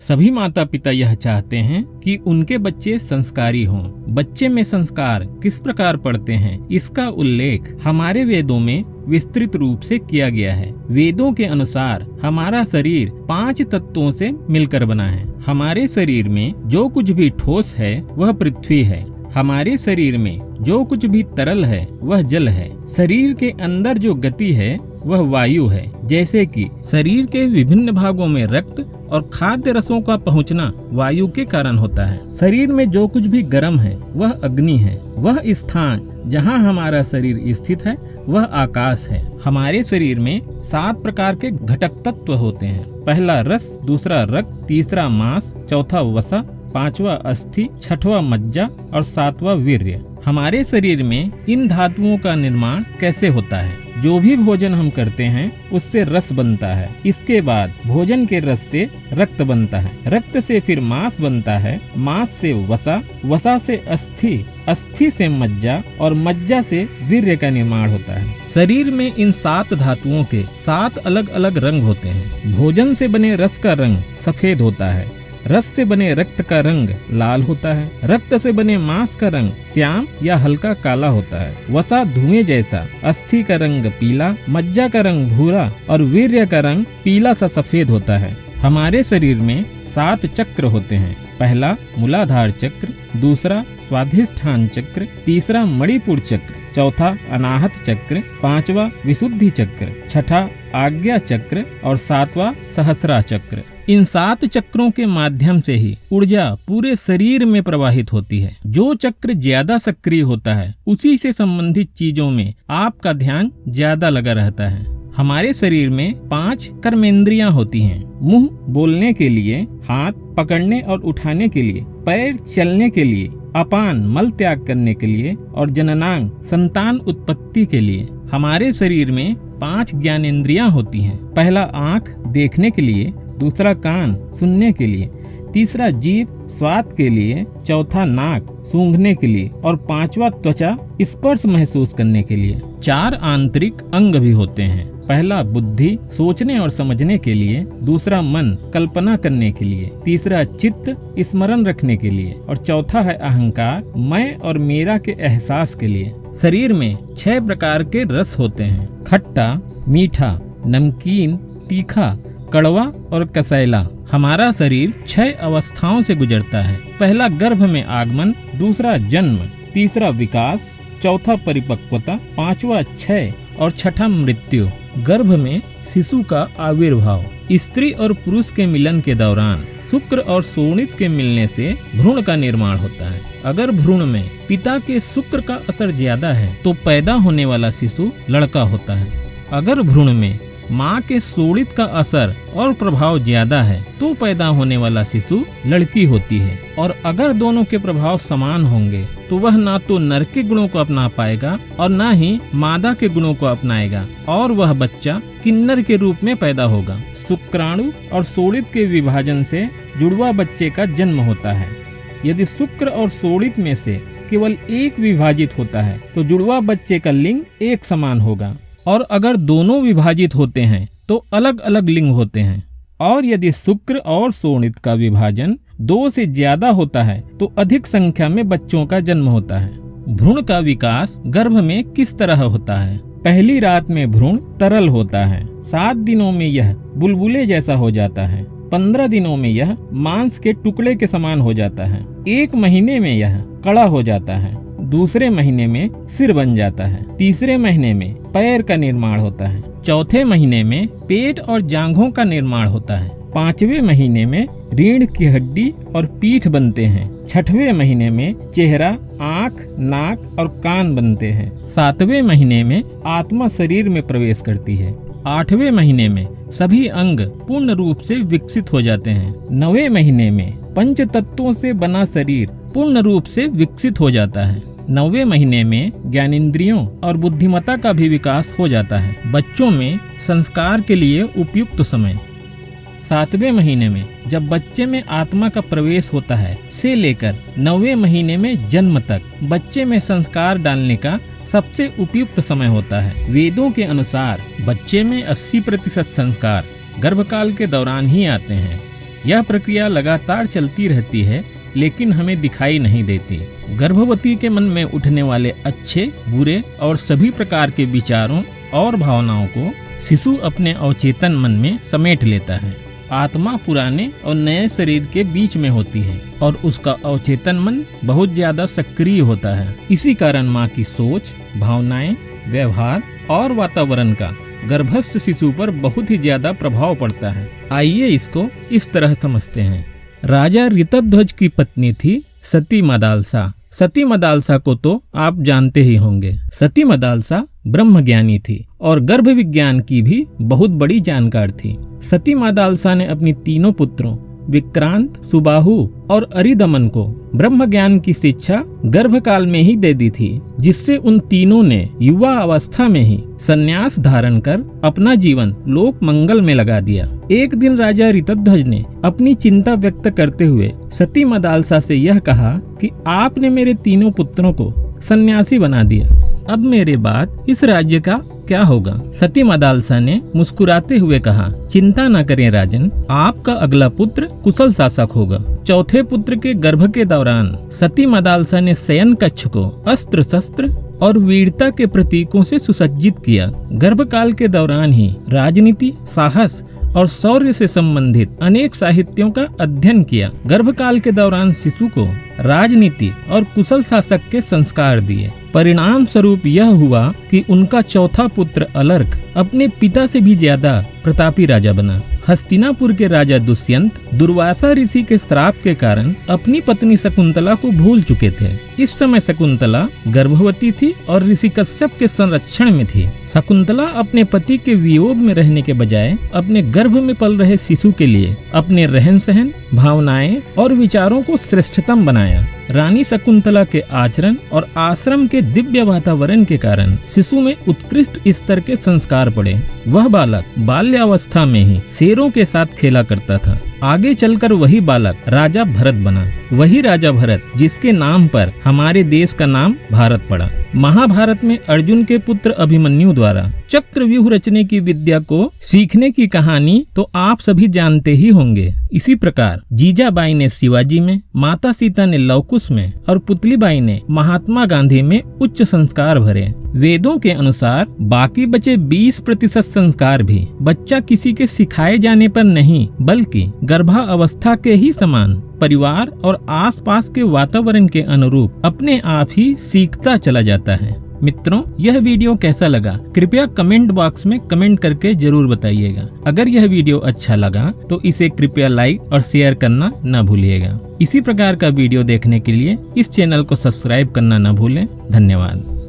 सभी माता पिता यह चाहते हैं कि उनके बच्चे संस्कारी हों। बच्चे में संस्कार किस प्रकार पड़ते हैं, इसका उल्लेख हमारे वेदों में विस्तृत रूप से किया गया है। वेदों के अनुसार हमारा शरीर 5 तत्वों से मिलकर बना है। हमारे शरीर में जो कुछ भी ठोस है वह पृथ्वी है। हमारे शरीर में जो कुछ भी तरल है वह जल है। शरीर के अंदर जो गति है वह वायु है। जैसे कि शरीर के विभिन्न भागों में रक्त और खाद्य रसों का पहुंचना वायु के कारण होता है। शरीर में जो कुछ भी गर्म है वह अग्नि है। वह स्थान जहां हमारा शरीर स्थित है वह आकाश है। हमारे शरीर में 7 प्रकार के घटक तत्व होते हैं। पहला रस, दूसरा रक्त, तीसरा मांस, चौथा वसा, 5वां अस्थि, 6वां मज्जा और 7वां वीर्य। हमारे शरीर में इन धातुओं का निर्माण कैसे होता है? जो भी भोजन हम करते हैं उससे रस बनता है। इसके बाद भोजन के रस से रक्त बनता है। रक्त से फिर मांस बनता है। मांस से वसा, वसा से अस्थि, अस्थि से मज्जा और मज्जा से वीर्य का निर्माण होता है। शरीर में इन 7 धातुओं के 7 अलग अलग रंग होते हैं। भोजन से बने रस का रंग सफेद होता है। रस से बने रक्त का रंग लाल होता है। रक्त से बने मांस का रंग श्याम या हल्का काला होता है। वसा धुएं जैसा, अस्थि का रंग पीला, मज्जा का रंग भूरा और वीर्य का रंग पीला सा सफेद होता है। हमारे शरीर में 7 चक्र होते हैं। पहला मूलाधार चक्र, दूसरा स्वाधिष्ठान चक्र, तीसरा मणिपुर चक्र, चौथा अनाहत चक्र, 5वां विशुद्धि चक्र, 6ठा आज्ञा चक्र और 7वां सहस्रा चक्र। इन 7 चक्रों के माध्यम से ही ऊर्जा पूरे शरीर में प्रवाहित होती है। जो चक्र ज्यादा सक्रिय होता है उसी से संबंधित चीजों में आपका ध्यान ज्यादा लगा रहता है। हमारे शरीर में 5 कर्मेंद्रियां होती हैं। मुंह बोलने के लिए, हाथ पकड़ने और उठाने के लिए, पैर चलने के लिए, अपान मल त्याग करने के लिए और जननांग संतान उत्पत्ति के लिए। हमारे शरीर में 5 ज्ञानेंद्रियां होती हैं। पहला आँख देखने के लिए, दूसरा कान सुनने के लिए, तीसरा जीभ स्वाद के लिए, चौथा नाक सूंघने के लिए और 5वां त्वचा स्पर्श महसूस करने के लिए। 4 आंतरिक अंग भी होते हैं। पहला बुद्धि सोचने और समझने के लिए, दूसरा मन कल्पना करने के लिए, तीसरा चित्त स्मरण रखने के लिए और चौथा है अहंकार मैं और मेरा के एहसास के लिए। शरीर में 6 प्रकार के रस होते हैं। खट्टा, मीठा, नमकीन, तीखा, कड़वा और कसैला। हमारा शरीर 6 अवस्थाओं से गुजरता है। पहला गर्भ में आगमन, दूसरा जन्म, तीसरा विकास, चौथा परिपक्वता, 5वां क्षय और 6ठा मृत्यु। गर्भ में शिशु का आविर्भाव। स्त्री और पुरुष के मिलन के दौरान शुक्र और शोणित के मिलने से भ्रूण का निर्माण होता है। अगर भ्रूण में पिता के शुक्र का असर ज्यादा है तो पैदा होने वाला शिशु लड़का होता है। अगर भ्रूण में माँ के शोणित का असर और प्रभाव ज्यादा है तो पैदा होने वाला शिशु लड़की होती है। और अगर दोनों के प्रभाव समान होंगे तो वह ना तो नर के गुणों को अपना पाएगा और ना ही मादा के गुणों को अपनाएगा और वह बच्चा किन्नर के रूप में पैदा होगा। शुक्राणु और शोणित के विभाजन से जुड़वा बच्चे का जन्म होता है। यदि शुक्र और शोणित में से केवल एक विभाजित होता है तो जुड़वा बच्चे का लिंग एक समान होगा और अगर दोनों विभाजित होते हैं तो अलग अलग लिंग होते हैं। और यदि शुक्र और शोणित का विभाजन 2 से ज्यादा होता है तो अधिक संख्या में बच्चों का जन्म होता है। भ्रूण का विकास गर्भ में किस तरह होता है? पहली रात में भ्रूण तरल होता है। 7 दिनों में यह बुलबुले जैसा हो जाता है। 15 दिनों में यह मांस के टुकड़े के समान हो जाता है। 1 महीने में यह कड़ा हो जाता है। दूसरे महीने में सिर बन जाता है। तीसरे महीने में पैर का निर्माण होता है। चौथे महीने में पेट और जांघों का निर्माण होता है। 5वें महीने में रीढ़ की हड्डी और पीठ बनते हैं। 6वें महीने में चेहरा, आँख, नाक और कान बनते हैं। 7वें महीने में आत्मा शरीर में प्रवेश करती है। 8वें महीने में सभी अंग पूर्ण रूप से विकसित हो जाते हैं। 9वें महीने में पंच तत्वों से बना शरीर पूर्ण रूप से विकसित हो जाता है। 9वें महीने में ज्ञानेंद्रियों और बुद्धिमत्ता का भी विकास हो जाता है। बच्चों में संस्कार के लिए उपयुक्त समय 7वें महीने में जब बच्चे में आत्मा का प्रवेश होता है से लेकर 9वें महीने में जन्म तक बच्चे में संस्कार डालने का सबसे उपयुक्त समय होता है। वेदों के अनुसार बच्चे में 80% संस्कार गर्भकाल के दौरान ही आते हैं। यह प्रक्रिया लगातार चलती रहती है, लेकिन हमें दिखाई नहीं देती। गर्भवती के मन में उठने वाले अच्छे, बुरे और सभी प्रकार के विचारों और भावनाओं को शिशु अपने अवचेतन मन में समेट लेता है। आत्मा पुराने और नए शरीर के बीच में होती है और उसका अवचेतन मन बहुत ज्यादा सक्रिय होता है। इसी कारण माँ की सोच, भावनाएं, व्यवहार और वातावरण का गर्भस्थ शिशु पर बहुत ही ज्यादा प्रभाव पड़ता है। आइए इसको इस तरह समझते हैं। राजा ऋतध्वज की पत्नी थी सती मदालसा। सती मदालसा को तो आप जानते ही होंगे। सती मदालसा ब्रह्मज्ञानी थी और गर्भ विज्ञान की भी बहुत बड़ी जानकार थी। सती मदालसा ने अपनी तीनों पुत्रों विक्रांत, सुबाहु और अरिदमन को ब्रह्म ज्ञान की शिक्षा गर्भकाल में ही दे दी थी, जिससे उन तीनों ने युवा अवस्था में ही संन्यास धारण कर अपना जीवन लोक मंगल में लगा दिया। एक दिन राजा ऋतध्वज ने अपनी चिंता व्यक्त करते हुए सती मदालसा से यह कहा कि आपने मेरे तीनों पुत्रों को सन्यासी बना दिया, अब मेरे बाद इस राज्य का क्या होगा? सती मदालसा ने मुस्कुराते हुए कहा, चिंता न करें राजन, आपका अगला पुत्र कुशल शासक होगा। चौथे पुत्र के गर्भ के दौरान सती मदालसा ने शयन कक्ष को अस्त्र शस्त्र और वीरता के प्रतीकों से सुसज्जित किया। गर्भकाल के दौरान ही राजनीति, साहस और शौर्य से संबंधित अनेक साहित्यों का अध्ययन किया। गर्भकाल के दौरान शिशु को राजनीति और कुशल शासक के संस्कार दिए। परिणाम स्वरूप यह हुआ कि उनका चौथा पुत्र अलर्क अपने पिता से भी ज्यादा प्रतापी राजा बना। हस्तिनापुर के राजा दुष्यंत दुर्वासा ऋषि के श्राप के कारण अपनी पत्नी शकुंतला को भूल चुके थे। इस समय शकुंतला गर्भवती थी और ऋषि कश्यप के संरक्षण में थी। शकुंतला अपने पति के वियोग में रहने के बजाय अपने गर्भ में पल रहे शिशु के लिए अपने रहन सहन, भावनाएं और विचारों को श्रेष्ठतम बनाया। रानी शकुंतला के आचरण और आश्रम के दिव्य वातावरण के कारण शिशु में उत्कृष्ट स्तर के संस्कार पड़े। वह बालक बाल्यावस्था में ही शेरों के साथ खेला करता था। आगे चलकर वही बालक राजा भरत बना। वही राजा भरत जिसके नाम पर हमारे देश का नाम भारत पड़ा। महाभारत में अर्जुन के पुत्र अभिमन्यु द्वारा चक्रव्यूह रचने की विद्या को सीखने की कहानी तो आप सभी जानते ही होंगे। इसी प्रकार जीजाबाई ने शिवाजी में, माता सीता ने लवकुश में और पुतलीबाई ने महात्मा गांधी में उच्च संस्कार भरे। वेदों के अनुसार बाकी बचे 20% संस्कार भी बच्चा किसी के सिखाए जाने पर नहीं, बल्कि गर्भावस्था के ही समान परिवार और आसपास के वातावरण के अनुरूप अपने आप ही सीखता चला जाता है। मित्रों, यह वीडियो कैसा लगा कृपया कमेंट बॉक्स में कमेंट करके जरूर बताइएगा। अगर यह वीडियो अच्छा लगा तो इसे कृपया लाइक और शेयर करना न भूलिएगा। इसी प्रकार का वीडियो देखने के लिए इस चैनल को सब्सक्राइब करना न भूलें। धन्यवाद।